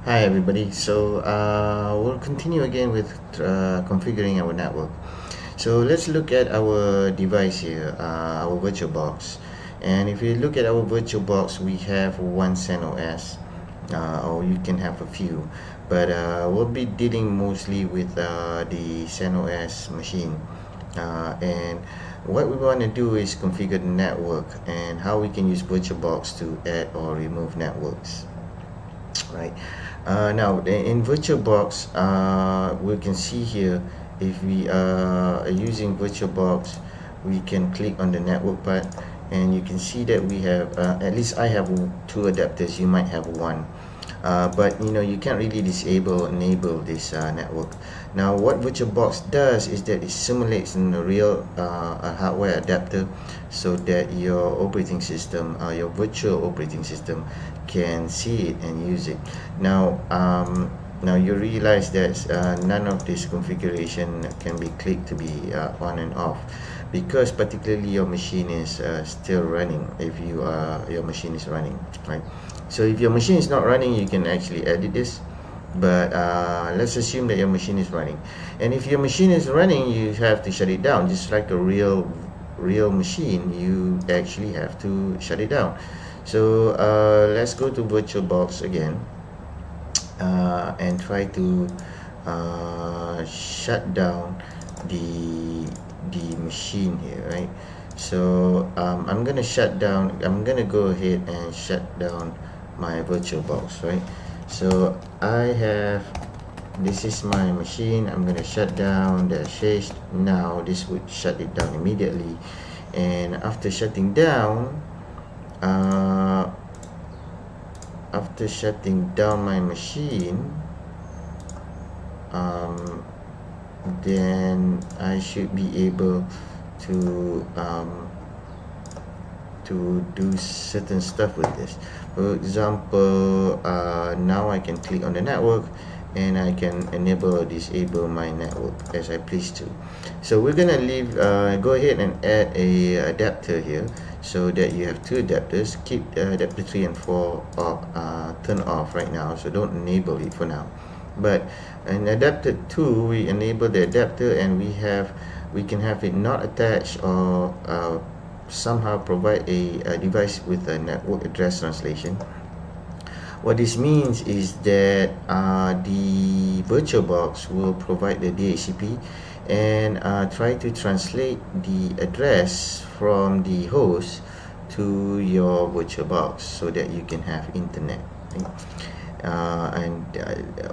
Hi everybody. We'll continue again with configuring our network. So let's look at our device here, our VirtualBox. And if you look at our VirtualBox, we have one CentOS, or you can have a few. But we'll be dealing mostly with the CentOS machine. And what we want to do is configure the network and how we can use VirtualBox to add or remove networks. Right. Now in VirtualBox, we can see here if we are using VirtualBox, we can click on the network part, and you can see that we have at least I have two adapters. You might have one. But you can't really enable this network. Now what VirtualBox does is that it simulates in a real hardware adapter, so that your operating system, your virtual operating system, can see it and use it. Now you realize that none of this configuration can be clicked to be on and off, because particularly your machine is still running. If your machine is running, right? So if your machine is not running, you can actually edit this. But let's assume that your machine is running, and if your machine is running, you have to shut it down. Just like a real machine, you actually have to shut it down. So let's go to VirtualBox again, and try to shut down the machine here, right? So I'm gonna go ahead and shut down my VirtualBox, right? So this is my machine. I'm gonna shut down the shares. Now this would shut it down immediately, and after shutting down my machine, then I should be able to do certain stuff with this. For example, now I can click on the network, and I can enable or disable my network as I please to. So we're gonna go ahead and add a adapter here, so that you have two adapters. Keep adapter 3 and 4 turned off right now, so don't enable it for now. But in adapter 2, we enable the adapter, and we can have it not attached, or somehow provide a device with a network address translation. What this means is that the VirtualBox will provide the DHCP and try to translate the address from the host to your VirtualBox, so that you can have internet, right?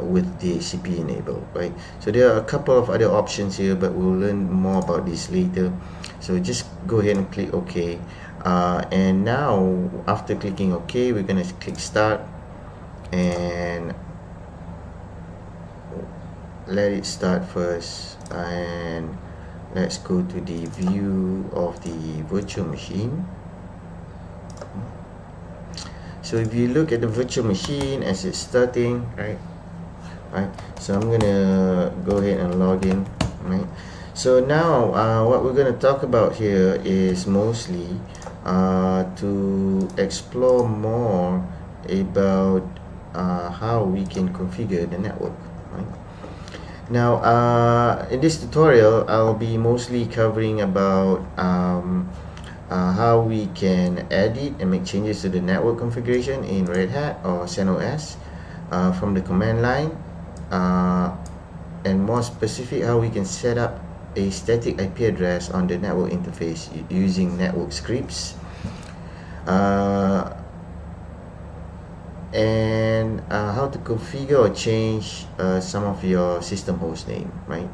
With DHCP enabled, right? So there are a couple of other options here, but we'll learn more about this later. So just go ahead and click OK, and now after clicking OK, we're going to click start and let it start first, and let's go to the view of the virtual machine. So if you look at the virtual machine as it's starting, right? So I'm gonna go ahead and log in, right? So now what we're gonna talk about here is mostly to explore more about how we can configure the network, right? Now in this tutorial, I'll be mostly covering about how we can edit and make changes to the network configuration in Red Hat or CentOS from the command line, and more specific, how we can set up a static IP address on the network interface using network scripts, and how to configure or change some of your system host name, right?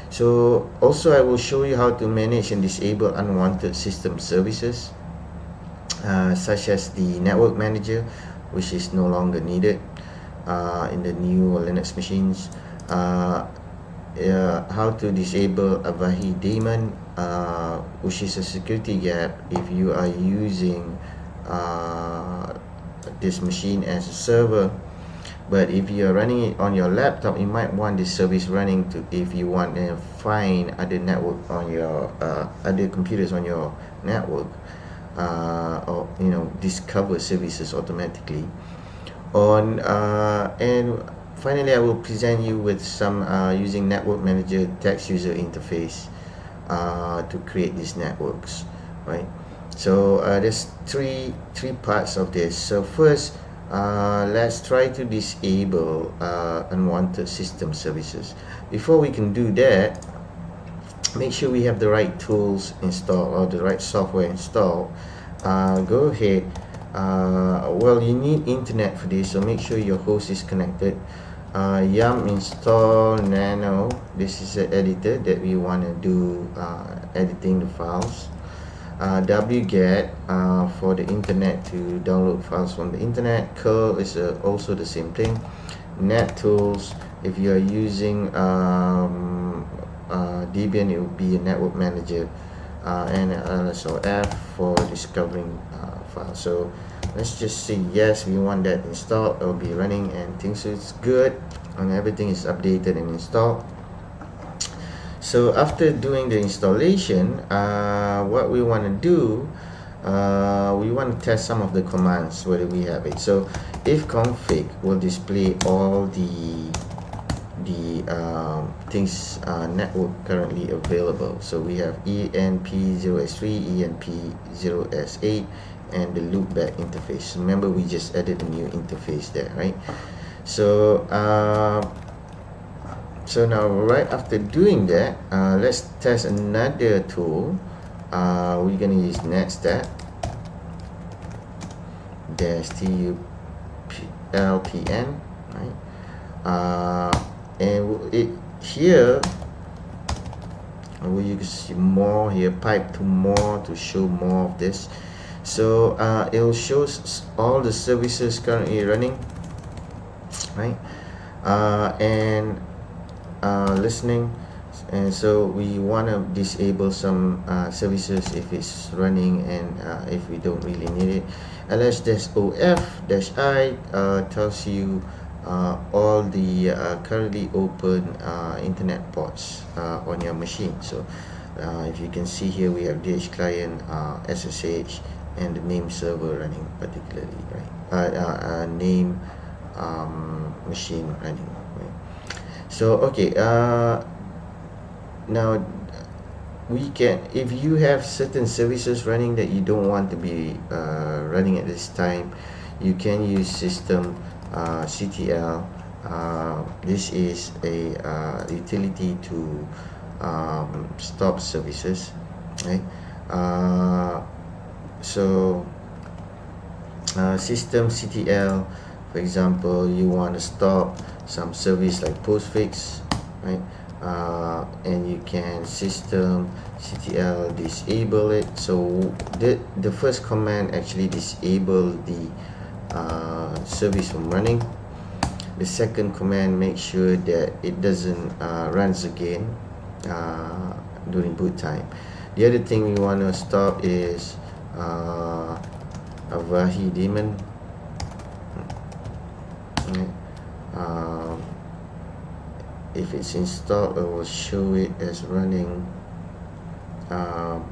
So also I will show you how to manage and disable unwanted system services, such as the network manager, which is no longer needed in the new Linux machines. How to disable Avahi daemon, which is a security gap if you are using this machine as a server. But if you are running it on your laptop, you might want this service running if you want to find other network on your other computers on your network, or discover services automatically. on and finally I will present you with some using network manager text user interface to create these networks, right? So there's three parts of this. So first, let's try to disable unwanted system services. Before we can do that, make sure we have the right tools installed or the right software installed. Go ahead. Well, you need internet for this, so make sure your host is connected. Yum install nano. This is an editor that we want to do editing the files. wget for the internet to download files from the internet. Curl is also the same thing. NetTools, if you are using Debian, it will be a network manager, and LSOF for discovering files. So let's just say yes, we want that installed. It will be running and things is good and everything is updated and installed. So after doing the installation, what we want to do, we want to test some of the commands whether we have it. So if config will display all the things network currently available. So we have ENP0S3, ENP0S8, and the loopback interface. Remember, we just added a new interface there, right? So so now right after doing that, let's test another tool. We're gonna use netstat -TULPN, right? And it here you can see more here, pipe to more to show more of this. So it will show all the services currently running, right? And listening, and so we want to disable some services if it's running, and if we don't really need it. ls-of-i tells you all the currently open internet ports on your machine. So if you can see here, we have DH client, SSH, and the name server running particularly, right? Name machine running, right? So okay, now we can, if you have certain services running that you don't want to be running at this time, you can use system CTL. This is a utility to stop services, right? So system CTL, for example, you want to stop some service like postfix, right? And you can system CTL disable it. So the first command actually disable the service from running. The second command make sure that it doesn't runs again during boot time. The other thing we want to stop is Avahi daemon. If it's installed, I will show it as running, but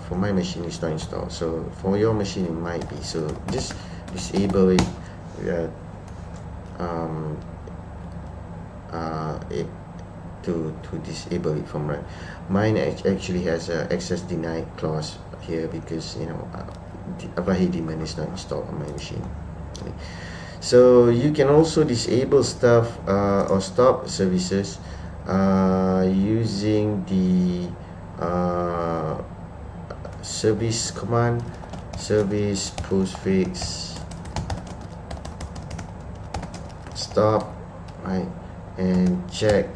for my machine it's not installed, so for your machine it might be. So just disable it, to disable it from run. Mine actually has a access denied clause here because, you know, Avahi daemon is not installed on my machine. Okay. So you can also disable stuff or stop services using the service command, service postfix stop, right? And check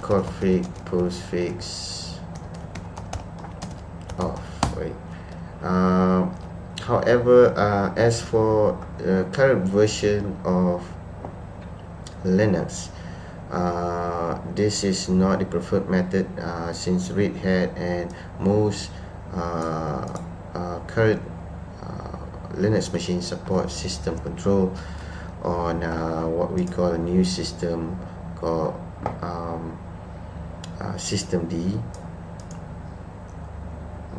config postfix off, right? However, as for the current version of Linux, this is not the preferred method, since Red Hat and most current Linux machines support system control on what we call a new system called system D,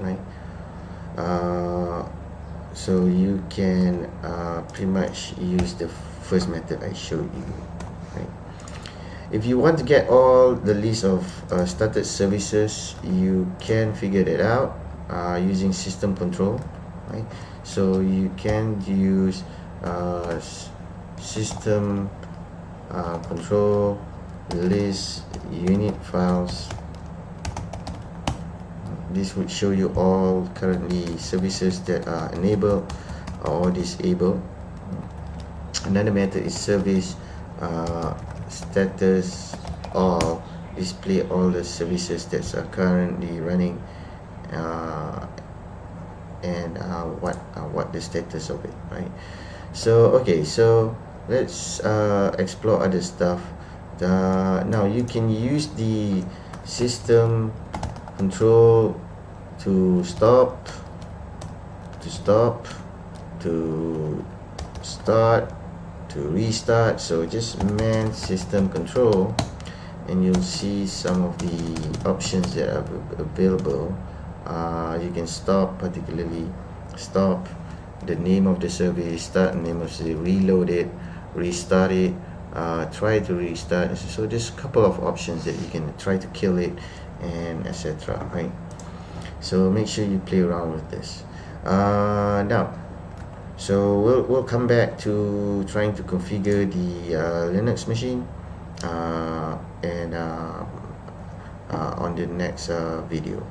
right? so you can pretty much use the first method I showed you, right? If you want to get all the list of started services, you can figure that out using system control, right? So you can use system control list unit files. This would show you all currently services that are enabled or disabled. Another method is service status, or display all the services that are currently running and what the status of it, right? So okay, so let's explore other stuff. Now you can use the system control to stop, to start, to restart. So just man system control and you'll see some of the options that are available. You can stop, particularly stop the name of the service, start the name of the reload it, restart it, try to restart. So there's a couple of options that you can try to kill it and etc, right? So make sure you play around with this. Now, so we'll come back to trying to configure the Linux machine and on the next video.